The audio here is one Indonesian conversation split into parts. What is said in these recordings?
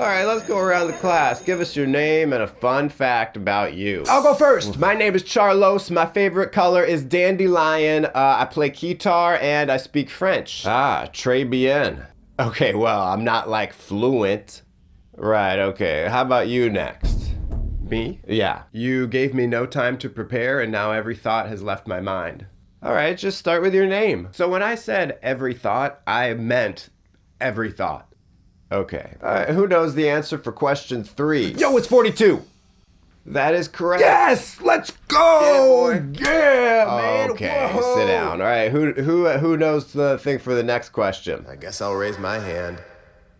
All right, let's go around the class. Give us your name and a fun fact about you. I'll go first. My name is Charlos. My favorite color is dandelion. I play guitar and I speak French. Ah, très bien. Okay, well, I'm not like fluent. Right, okay. How about you next? Me? Yeah. You gave me no time to prepare and now every thought has left my mind. All right, just start with your name. So when I said every thought, I meant every thought. Okay. Who knows the answer for question 3? Yo, it's 42. That is correct. Yes, let's go. Yeah, man. Okay, whoa. Sit down. All right. Who knows the thing for the next question? I guess I'll raise my hand.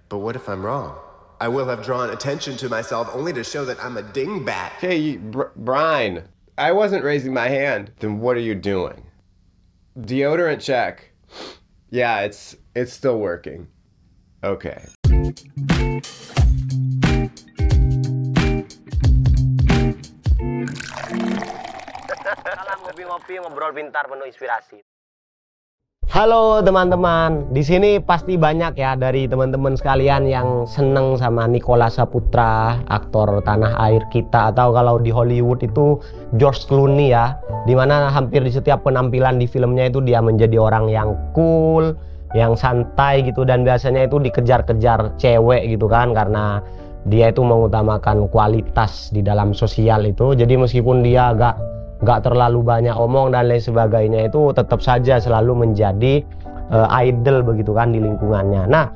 But what if I'm wrong? I will have drawn attention to myself only to show that I'm a dingbat. Hey, Brian, I wasn't raising my hand. Then what are you doing? Deodorant check. Yeah, it's still working. Okay. Salam ngopi-ngopi, ngobrol pintar penuh inspirasi. Halo teman-teman, di sini pasti banyak ya dari teman-teman sekalian yang seneng sama Nicholas Saputra, aktor tanah air kita, atau kalau di Hollywood itu George Clooney ya, dimana hampir di setiap penampilan di filmnya itu dia menjadi orang yang cool, yang santai gitu, dan biasanya itu dikejar-kejar cewek gitu kan, karena dia itu mengutamakan kualitas di dalam sosial itu. Jadi meskipun dia nggak terlalu banyak omong dan lain sebagainya, itu tetap saja selalu menjadi idol begitu kan di lingkungannya. Nah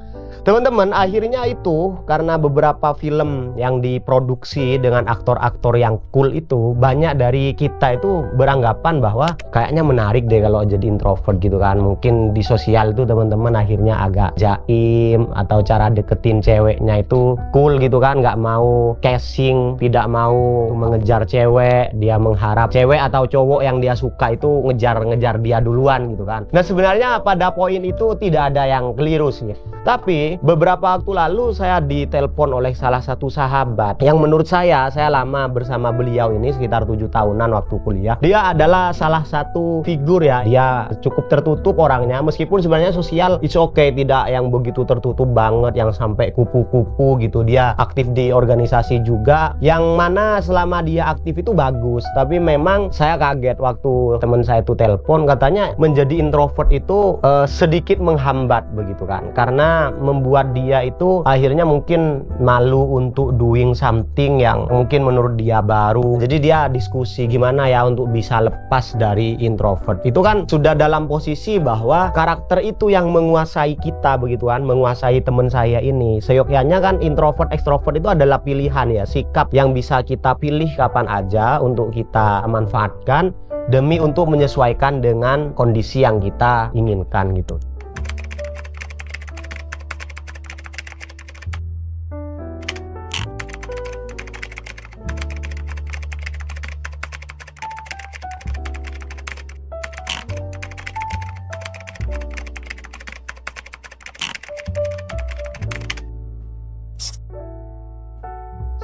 teman-teman, akhirnya itu karena beberapa film yang diproduksi dengan aktor-aktor yang cool itu, banyak dari kita itu beranggapan bahwa kayaknya menarik deh kalau jadi introvert gitu kan. Mungkin di sosial itu teman-teman akhirnya agak jaim, atau cara deketin ceweknya itu cool gitu kan, nggak mau casing, tidak mau mengejar cewek, dia mengharap cewek atau cowok yang dia suka itu ngejar dia duluan gitu kan. Nah sebenarnya pada poin itu tidak ada yang keliru sih, tapi beberapa waktu lalu saya ditelepon oleh salah satu sahabat yang menurut saya lama bersama beliau ini sekitar 7 tahunan waktu kuliah. Dia adalah salah satu figur ya, dia cukup tertutup orangnya, meskipun sebenarnya sosial it's okay, tidak yang begitu tertutup banget yang sampai kupu-kupu gitu. Dia aktif di organisasi juga, yang mana selama dia aktif itu bagus, tapi memang saya kaget waktu teman saya itu telepon, katanya menjadi introvert itu sedikit menghambat begitu kan, karena membuat dia itu akhirnya mungkin malu untuk doing something yang mungkin menurut dia baru. Jadi dia diskusi gimana ya untuk bisa lepas dari introvert. Itu kan sudah dalam posisi bahwa karakter itu yang menguasai kita begitu kan, menguasai teman saya ini. Seyogyanya kan introvert ekstrovert itu adalah pilihan ya, sikap yang bisa kita pilih kapan aja untuk kita manfaatkan demi untuk menyesuaikan dengan kondisi yang kita inginkan gitu.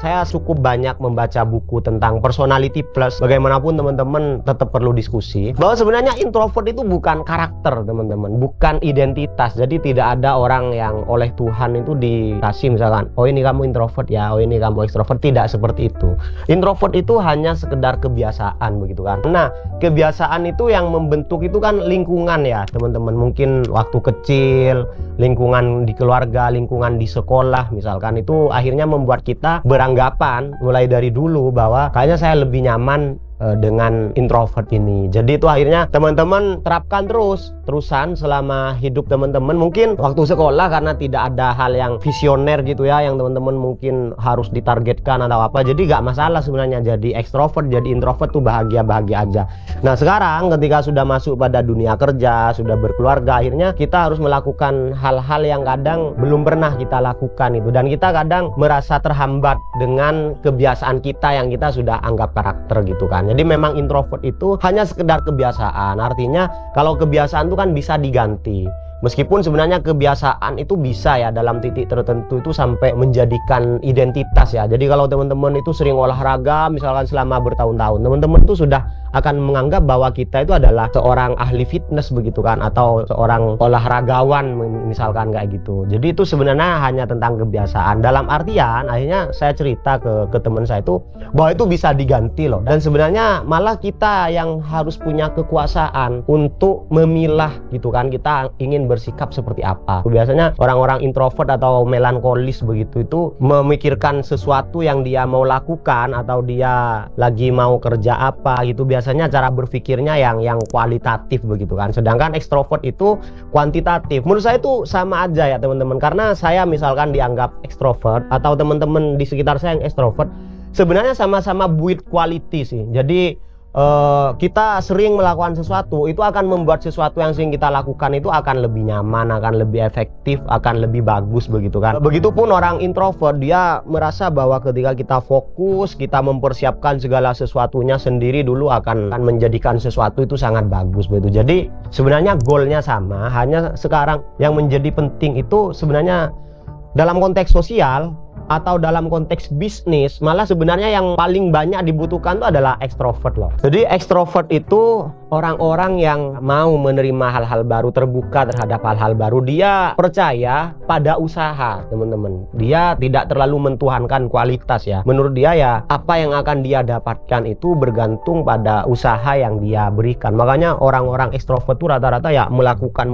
Saya cukup banyak membaca buku tentang personality plus. Bagaimanapun teman-teman tetap perlu diskusi bahwa sebenarnya introvert itu bukan karakter teman-teman, bukan identitas. Jadi tidak ada orang yang oleh Tuhan itu dikasih misalkan, oh ini kamu introvert ya, oh ini kamu ekstrovert. Tidak seperti itu. Introvert itu hanya sekedar kebiasaan begitu kan. Nah kebiasaan itu yang membentuk itu kan lingkungan ya teman-teman. Mungkin waktu kecil, lingkungan di keluarga, lingkungan di sekolah misalkan, itu akhirnya membuat kita beranggapan mulai dari dulu bahwa kayaknya saya lebih nyaman dengan introvert ini. Jadi itu akhirnya teman-teman terapkan terusan selama hidup teman-teman. Mungkin waktu sekolah karena tidak ada hal yang visioner gitu ya, yang teman-teman mungkin harus ditargetkan atau apa, jadi gak masalah sebenarnya jadi ekstrovert, jadi introvert tuh bahagia-bahagia aja. Nah sekarang ketika sudah masuk pada dunia kerja, sudah berkeluarga, akhirnya kita harus melakukan hal-hal yang kadang belum pernah kita lakukan itu, dan kita kadang merasa terhambat dengan kebiasaan kita yang kita sudah anggap karakter gitu kan. Jadi memang introvert itu hanya sekedar kebiasaan. Artinya kalau kebiasaan itu kan bisa diganti. Meskipun sebenarnya kebiasaan itu bisa ya dalam titik tertentu itu sampai menjadikan identitas ya. Jadi kalau teman-teman itu sering olahraga misalkan selama bertahun-tahun, teman-teman itu sudah akan menganggap bahwa kita itu adalah seorang ahli fitness begitu kan, atau seorang olahragawan misalkan kayak gitu. Jadi itu sebenarnya hanya tentang kebiasaan. Dalam artian akhirnya saya cerita ke teman saya itu bahwa itu bisa diganti loh. Dan sebenarnya malah kita yang harus punya kekuasaan untuk memilah gitu kan, kita ingin bersikap seperti apa. Biasanya orang-orang introvert atau melankolis begitu itu memikirkan sesuatu yang dia mau lakukan atau dia lagi mau kerja apa gitu, biasanya cara berpikirnya yang kualitatif begitu kan. Sedangkan ekstrovert itu kuantitatif. Menurut saya itu sama aja ya teman-teman. Karena saya misalkan dianggap ekstrovert atau teman-teman di sekitar saya yang ekstrovert, sebenarnya sama-sama build quality sih. Jadi kita sering melakukan sesuatu itu akan membuat sesuatu yang sering kita lakukan itu akan lebih nyaman, akan lebih efektif, akan lebih bagus begitu kan. Begitupun orang introvert, dia merasa bahwa ketika kita fokus, kita mempersiapkan segala sesuatunya sendiri dulu akan menjadikan sesuatu itu sangat bagus begitu. Jadi sebenarnya goalnya sama, hanya sekarang yang menjadi penting itu sebenarnya dalam konteks sosial atau dalam konteks bisnis, malah sebenarnya yang paling banyak dibutuhkan itu adalah ekstrovert loh. Jadi ekstrovert itu orang-orang yang mau menerima hal-hal baru, terbuka terhadap hal-hal baru. Dia percaya pada usaha teman-teman. Dia tidak terlalu mentuhankan kualitas ya. Menurut dia ya apa yang akan dia dapatkan itu bergantung pada usaha yang dia berikan. Makanya orang-orang ekstrovert itu rata-rata ya melakukan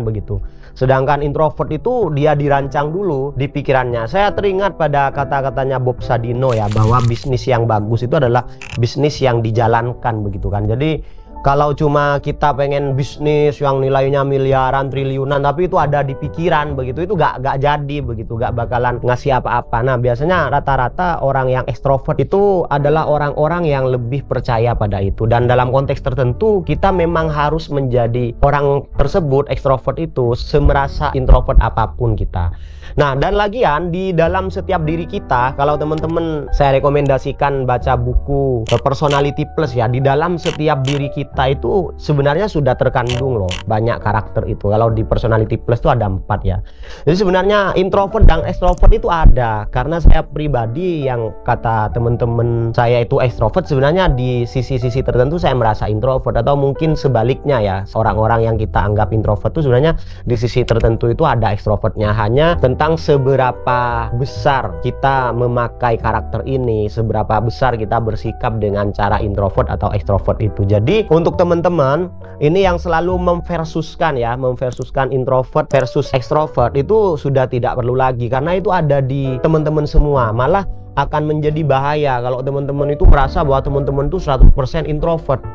begitu. Sedangkan introvert itu dia dirancang dulu di pikirannya. Saya teringat pada kata-katanya Bob Sadino ya, bahwa bisnis yang bagus itu adalah bisnis yang dijalankan begitu kan. Jadi kalau cuma kita pengen bisnis yang nilainya miliaran, triliunan, tapi itu ada di pikiran begitu, itu gak jadi begitu, gak bakalan ngasih apa-apa. Nah biasanya rata-rata orang yang ekstrovert itu adalah orang-orang yang lebih percaya pada itu. Dan dalam konteks tertentu kita memang harus menjadi orang tersebut, ekstrovert itu, semerasa introvert apapun kita. Nah dan lagian di dalam setiap diri kita, kalau teman-teman saya rekomendasikan baca buku Personality Plus ya. Di dalam setiap diri kita itu sebenarnya sudah terkandung loh banyak karakter itu. Kalau di Personality Plus itu ada 4 ya. Jadi sebenarnya introvert dan extrovert itu ada. Karena saya pribadi yang kata teman-teman saya itu extrovert, sebenarnya di sisi-sisi tertentu saya merasa introvert. Atau mungkin sebaliknya ya, orang-orang yang kita anggap introvert itu sebenarnya di sisi tertentu itu ada extrovertnya. Hanya tentang seberapa besar kita memakai karakter ini, seberapa besar kita bersikap dengan cara introvert atau extrovert itu. Jadi untuk teman-teman ini yang selalu memversuskan introvert versus extrovert itu sudah tidak perlu lagi, karena itu ada di teman-teman semua. Malah akan menjadi bahaya kalau teman-teman itu merasa bahwa teman-teman itu 100% introvert.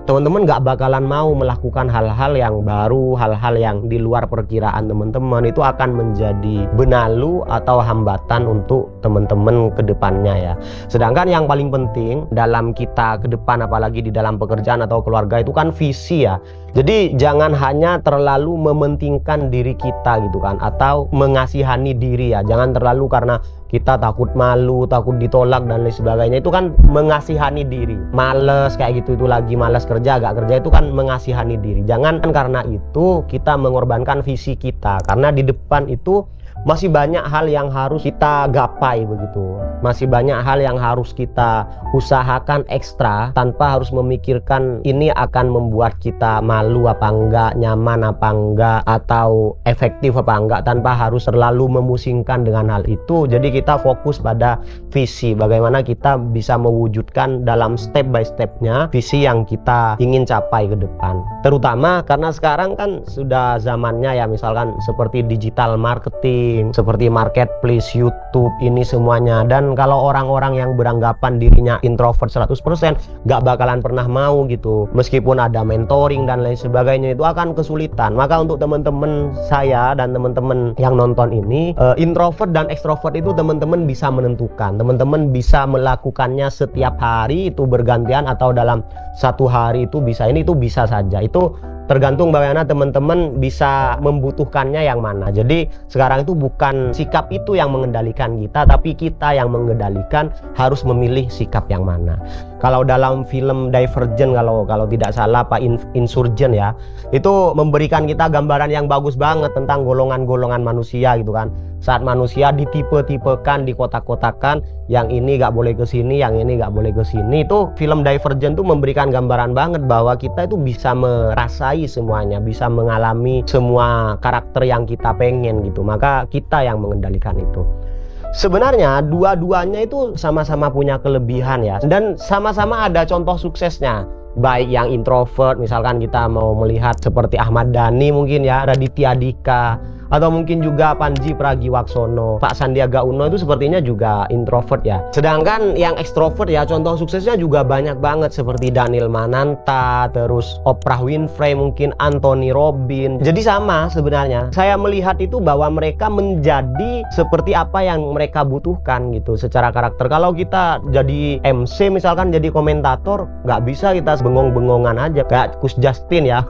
Teman-teman gak bakalan mau melakukan hal-hal yang baru, hal-hal yang di luar perkiraan teman-teman. Itu akan menjadi benalu atau hambatan untuk teman-teman ke depannya ya. Sedangkan yang paling penting dalam kita ke depan, apalagi di dalam pekerjaan atau keluarga, itu kan visi ya. Jadi jangan hanya terlalu mementingkan diri kita gitu kan, atau mengasihani diri ya. Jangan terlalu karena kita takut malu, takut ditolak dan lain sebagainya, itu kan mengasihani diri. Males kayak gitu, itu lagi males kerja, agak kerja, itu kan mengasihani diri. Jangan karena itu kita mengorbankan visi kita, karena di depan itu masih banyak hal yang harus kita gapai begitu. Masih banyak hal yang harus kita usahakan ekstra tanpa harus memikirkan ini akan membuat kita malu apa enggak, nyaman apa enggak, atau efektif apa enggak, tanpa harus terlalu memusingkan dengan hal itu. Jadi kita fokus pada visi, bagaimana kita bisa mewujudkan dalam step by stepnya visi yang kita ingin capai ke depan. Terutama karena sekarang kan sudah zamannya ya, misalkan seperti digital marketing, seperti marketplace, YouTube, ini semuanya. Dan kalau orang-orang yang beranggapan dirinya introvert 100% gak bakalan pernah mau gitu, meskipun ada mentoring dan lain sebagainya, itu akan kesulitan. Maka untuk teman-teman saya dan teman-teman yang nonton ini, introvert dan extrovert itu teman-teman bisa menentukan. Teman-teman bisa melakukannya setiap hari, itu bergantian, atau dalam satu hari itu bisa, ini itu bisa saja. Itu tergantung bagaimana teman-teman bisa membutuhkannya yang mana. Jadi sekarang itu bukan sikap itu yang mengendalikan kita, tapi kita yang mengendalikan harus memilih sikap yang mana. Kalau dalam film Divergent, kalau tidak salah Pak Insurgent ya, itu memberikan kita gambaran yang bagus banget tentang golongan-golongan manusia gitu kan. Saat manusia ditipe-tipekan, dikotak-kotakan, yang ini gak boleh ke sini, yang ini gak boleh ke sini. Itu film Divergent tuh memberikan gambaran banget bahwa kita itu bisa merasai semuanya, bisa mengalami semua karakter yang kita pengen gitu. Maka kita yang mengendalikan itu. Sebenarnya dua-duanya itu sama-sama punya kelebihan ya, dan sama-sama ada contoh suksesnya. Baik yang introvert, misalkan kita mau melihat seperti Ahmad Dhani mungkin ya, Raditya Dika, atau mungkin juga Panji Pragiwaksono, Pak Sandiaga Uno itu sepertinya juga introvert ya. Sedangkan yang ekstrovert ya, contoh suksesnya juga banyak banget seperti Daniel Mananta, terus Oprah Winfrey, mungkin Anthony Robbins. Jadi sama sebenarnya. Saya melihat itu bahwa mereka menjadi seperti apa yang mereka butuhkan gitu secara karakter. Kalau kita jadi MC misalkan, jadi komentator, nggak bisa kita bengong-bengongan aja kayak Kus Justin ya,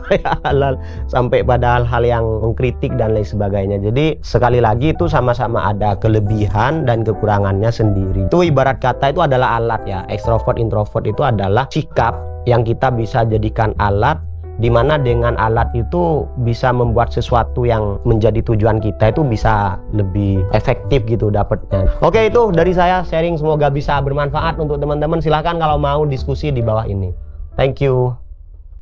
sampai pada hal-hal yang mengkritik dan lain sebagainya. Jadi sekali lagi itu sama-sama ada kelebihan dan kekurangannya sendiri. Itu ibarat kata itu adalah alat ya. Extrovert, introvert itu adalah sikap yang kita bisa jadikan alat, dimana dengan alat itu bisa membuat sesuatu yang menjadi tujuan kita itu bisa lebih efektif gitu dapatnya. Oke, itu dari saya sharing, semoga bisa bermanfaat untuk teman-teman. Silahkan kalau mau diskusi di bawah ini. Thank you.